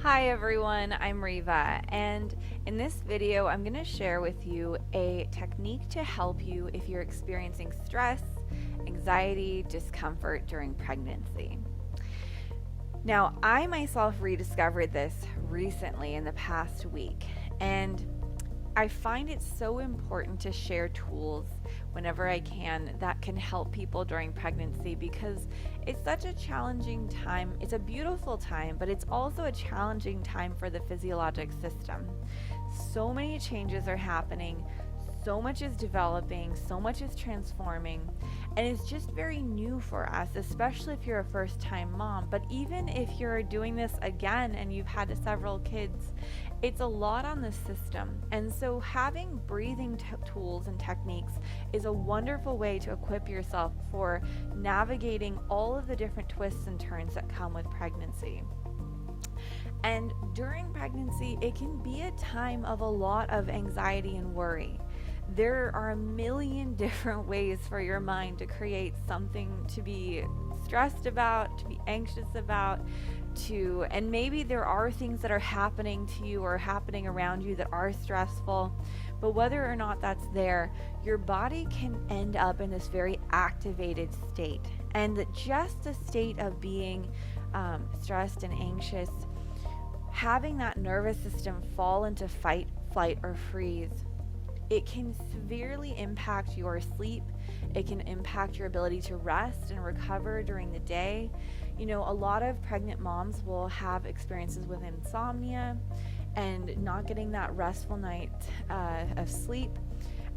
Hi everyone, I'm Riva, and in this video I'm going to share with you a technique to help you if you're experiencing stress, anxiety, discomfort during pregnancy. Now, I myself rediscovered this recently in the past week, and I find it so important to share tools whenever I can that help people during pregnancy because it's such a challenging time. It's a beautiful time, but it's also a challenging time for the physiologic system. So many changes are happening, so much is developing, so much is transforming, and it's just very new for us, especially if you're a first time mom. But even if you're doing this again and you've had several kids, it's a lot on the system. And so having breathing tools and techniques is a wonderful way to equip yourself for navigating all of the different twists and turns that come with pregnancy. And during pregnancy, it can be a time of a lot of anxiety and worry. There are a million different ways for your mind to create something to be stressed about, to be anxious about, and maybe there are things that are happening to you or happening around you that are stressful, but whether or not that's there, your body can end up in this very activated state. And just a state of being stressed and anxious, having that nervous system fall into fight, flight, or freeze, it can severely impact your sleep. It can impact your ability to rest and recover during the day. You know, a lot of pregnant moms will have experiences with insomnia and not getting that restful night of sleep.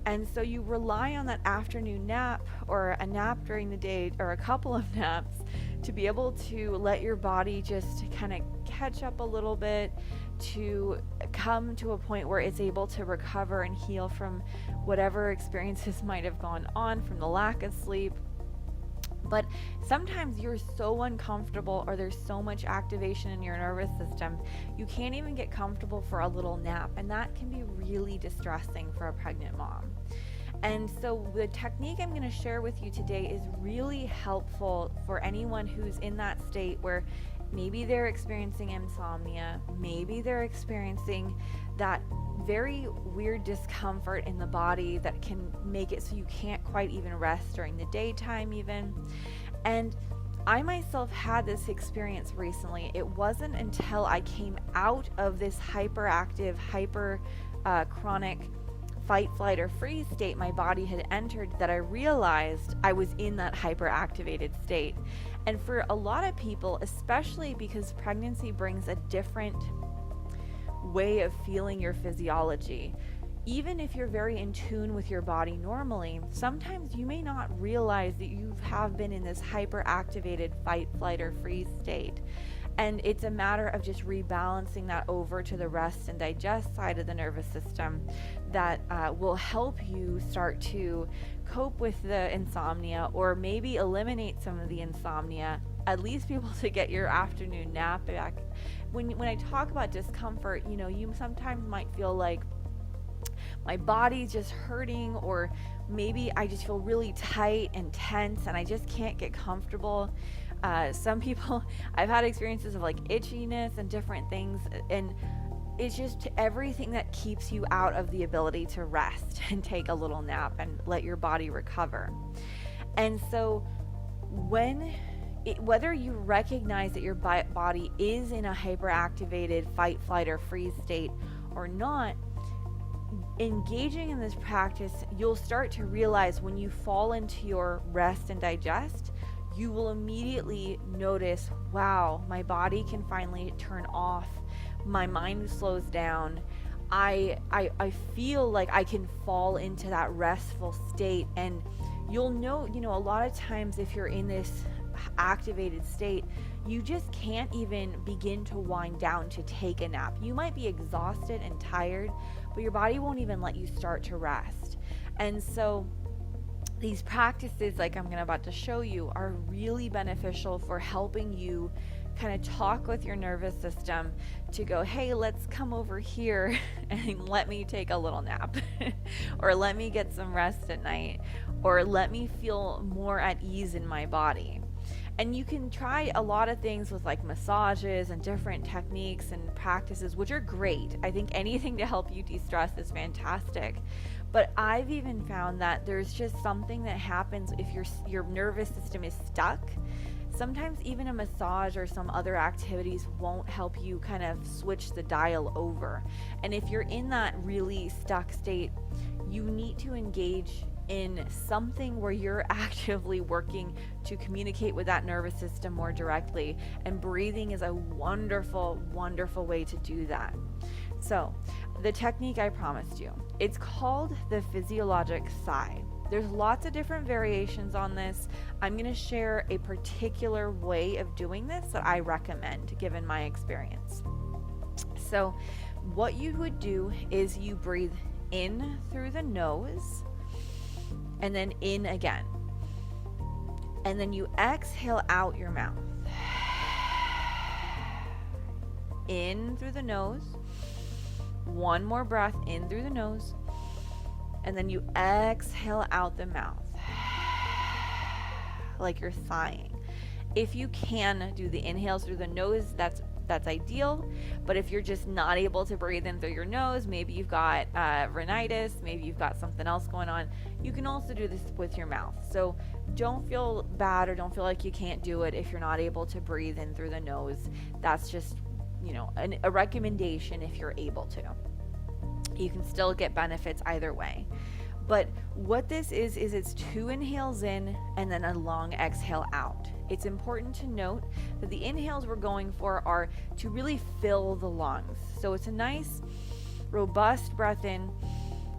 And so you rely on that afternoon nap or a nap during the day or a couple of naps to be able to let your body just kind of catch up a little bit, to come to a point where it's able to recover and heal from whatever experiences might have gone on from the lack of sleep. But sometimes you're so uncomfortable or there's so much activation in your nervous system, you can't even get comfortable for a little nap, and that can be really distressing for a pregnant mom. And so the technique I'm going to share with you today is really helpful for anyone who's in that state where maybe they're experiencing insomnia, maybe they're experiencing that very weird discomfort in the body that can make it so you can't quite even rest during the daytime even. And I myself had this experience recently. It wasn't until I came out of this hyperactive, chronic fight, flight, or freeze state my body had entered that I realized I was in that hyperactivated state. And for a lot of people, especially because pregnancy brings a different way of feeling your physiology, even if you're very in tune with your body normally, sometimes you may not realize that you have been in this hyperactivated fight, flight, or freeze state. And it's a matter of just rebalancing that over to the rest and digest side of the nervous system that will help you start to cope with the insomnia, or maybe eliminate some of the insomnia, at least be able to get your afternoon nap back. When I talk about discomfort, you know, you sometimes might feel like my body's just hurting, or maybe I just feel really tight and tense and I just can't get comfortable. Some people, I've had experiences of like itchiness and different things, and it's just everything that keeps you out of the ability to rest and take a little nap and let your body recover. And so whether you recognize that your body is in a hyperactivated fight, flight, or freeze state or not, engaging in this practice, you'll start to realize when you fall into your rest and digest, you will immediately notice, wow, my body can finally turn off. My mind slows down. I feel like I can fall into that restful state. And you'll know, a lot of times if you're in this activated state, you just can't even begin to wind down to take a nap. You might be exhausted and tired, but your body won't even let you start to rest. And so these practices, like I'm about to show you, are really beneficial for helping you kind of talk with your nervous system to go, hey, let's come over here and let me take a little nap or let me get some rest at night, or let me feel more at ease in my body. And you can try a lot of things with like massages and different techniques and practices, which are great. I think anything to help you de-stress is fantastic. But I've even found that there's just something that happens if your nervous system is stuck. Sometimes even a massage or some other activities won't help you kind of switch the dial over. And if you're in that really stuck state, you need to engage in something where you're actively working to communicate with that nervous system more directly. And breathing is a wonderful, wonderful way to do that. So, the technique I promised you, it's called the physiologic sigh. There's lots of different variations on this. I'm going to share a particular way of doing this that I recommend given my experience. So, what you would do is you breathe in through the nose and then in again. And then you exhale out your mouth. In through the nose. One more breath in through the nose. And then you exhale out the mouth. Like you're sighing. If you can do the inhales through the nose, that's ideal. But if you're just not able to breathe in through your nose, maybe you've got rhinitis, maybe you've got something else going on, you can also do this with your mouth. So don't feel bad or don't feel like you can't do it if you're not able to breathe in through the nose. That's just, a recommendation if you're able to. You can still get benefits either way. But what this is it's 2 inhales in and then a long exhale out. It's important to note that the inhales we're going for are to really fill the lungs. So it's a nice, robust breath in,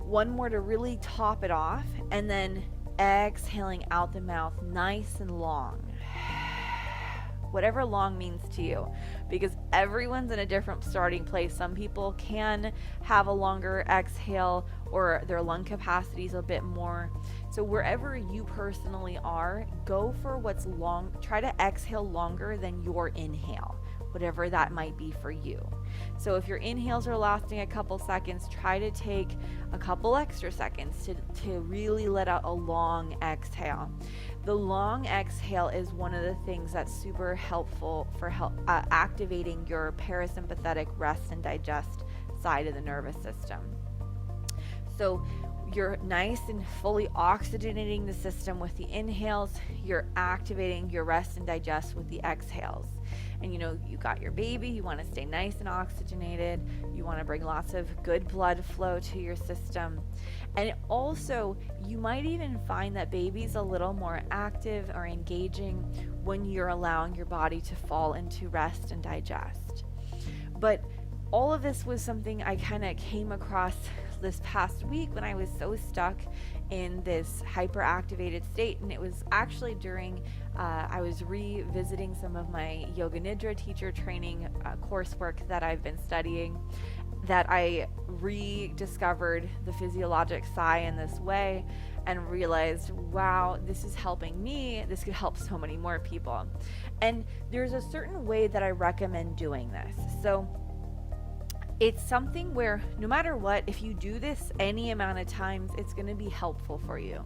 one more to really top it off, and then exhaling out the mouth nice and long. Whatever long means to you, because everyone's in a different starting place. Some people can have a longer exhale or their lung capacity is a bit more. So wherever you personally are, go for what's long. Try to exhale longer than your inhale, whatever that might be for you. So if your inhales are lasting a couple seconds, try to take a couple extra seconds to really let out a long exhale. The long exhale is one of the things that's super helpful for activating your parasympathetic rest and digest side of the nervous system. So you're nice and fully oxygenating the system with the inhales. You're activating your rest and digest with the exhales. And you got your baby, you want to stay nice and oxygenated. You want to bring lots of good blood flow to your system. And also, you might even find that baby's a little more active or engaging when you're allowing your body to fall into rest and digest. But all of this was something I kind of came across this past week when I was so stuck in this hyperactivated state. And it was actually during I was revisiting some of my Yoga Nidra teacher training coursework that I've been studying, that I rediscovered the physiologic sigh in this way and realized, wow, this is helping me. This could help so many more people. And there's a certain way that I recommend doing this. So it's something where no matter what, if you do this any amount of times, it's going to be helpful for you.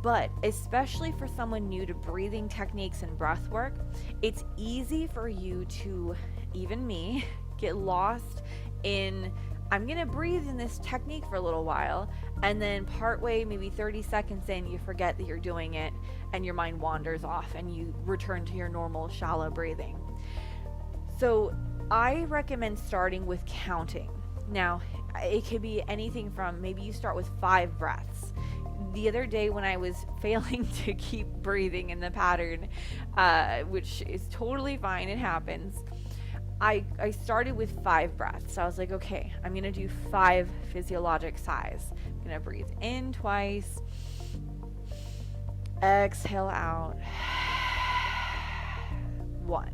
But especially for someone new to breathing techniques and breath work, it's easy for you to, even me, get lost in, I'm going to breathe in this technique for a little while, and then partway, maybe 30 seconds in, you forget that you're doing it and your mind wanders off and you return to your normal shallow breathing. So I recommend starting with counting. Now, it could be anything from maybe you start with 5 breaths. The other day when I was failing to keep breathing in the pattern, which is totally fine, it happens, I started with 5 breaths. So I was like, okay, I'm going to do 5 physiologic sighs. I'm going to breathe in twice, exhale out, 1,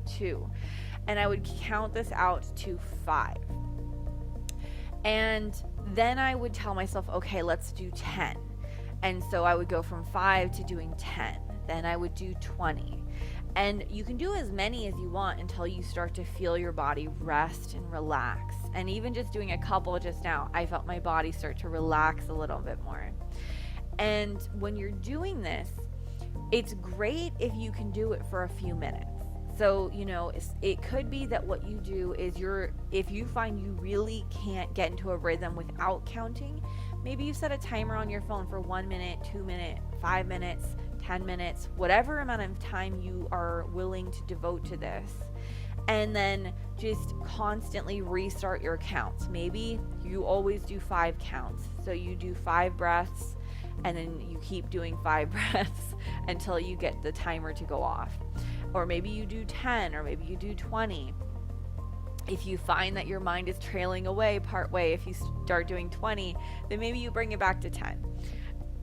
2, and I would count this out to 5. And then I would tell myself, okay, let's do 10. And so I would go from 5 to doing 10. Then I would do 20. And you can do as many as you want until you start to feel your body rest and relax. And even just doing a couple just now, I felt my body start to relax a little bit more. And when you're doing this, it's great if you can do it for a few minutes. So, it could be that what you do is if you find you really can't get into a rhythm without counting, maybe you set a timer on your phone for 1 minute, 2 minutes, 5 minutes, 10 minutes, whatever amount of time you are willing to devote to this. And then just constantly restart your counts. Maybe you always do 5 counts. So you do 5 breaths and then you keep doing 5 breaths until you get the timer to go off. Or maybe you do 10, or maybe you do 20. If you find that your mind is trailing away part way, if you start doing 20, then maybe you bring it back to 10.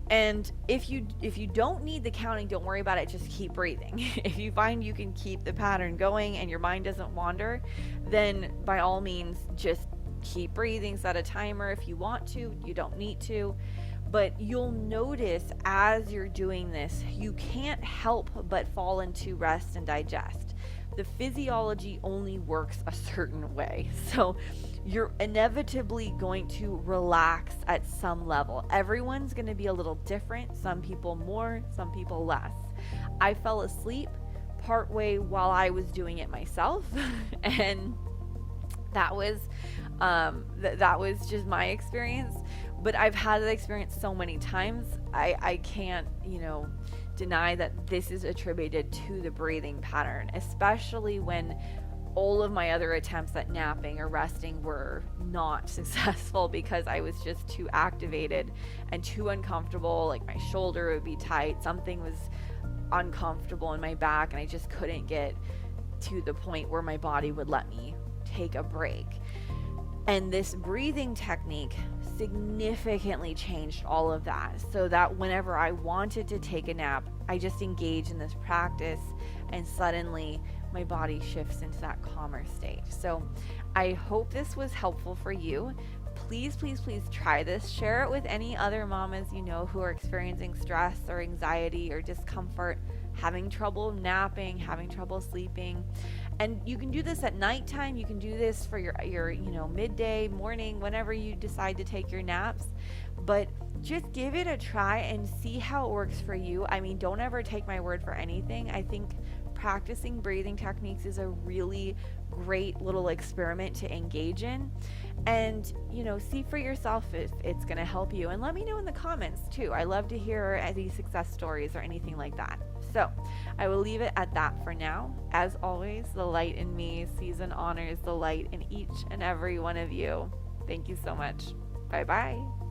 And if you don't need the counting, don't worry about it, just keep breathing. If you find you can keep the pattern going and your mind doesn't wander, then by all means just keep breathing, set a timer if you want to, you don't need to. But you'll notice as you're doing this, you can't help but fall into rest and digest. The physiology only works a certain way. So you're inevitably going to relax at some level. Everyone's going to be a little different. Some people more, some people less. I fell asleep partway while I was doing it myself. And that was just my experience. But I've had that experience so many times, I can't, deny that this is attributed to the breathing pattern, especially when all of my other attempts at napping or resting were not successful because I was just too activated and too uncomfortable. Like my shoulder would be tight, something was uncomfortable in my back, and I just couldn't get to the point where my body would let me take a break. And this breathing technique significantly changed all of that, so that whenever I wanted to take a nap, I just engage in this practice and suddenly my body shifts into that calmer state. So I hope this was helpful for you. Please, please, please try this. Share it with any other mamas you know who are experiencing stress or anxiety or discomfort, having trouble napping, having trouble sleeping. And you can do this at nighttime. You can do this for your midday, morning, whenever you decide to take your naps. But just give it a try and see how it works for you. I mean, don't ever take my word for anything. I think practicing breathing techniques is a really great little experiment to engage in. And, see for yourself if it's going to help you. And let me know in the comments too. I love to hear any success stories or anything like that. So I will leave it at that for now. As always, the light in me sees and honors the light in each and every one of you. Thank you so much. Bye-bye.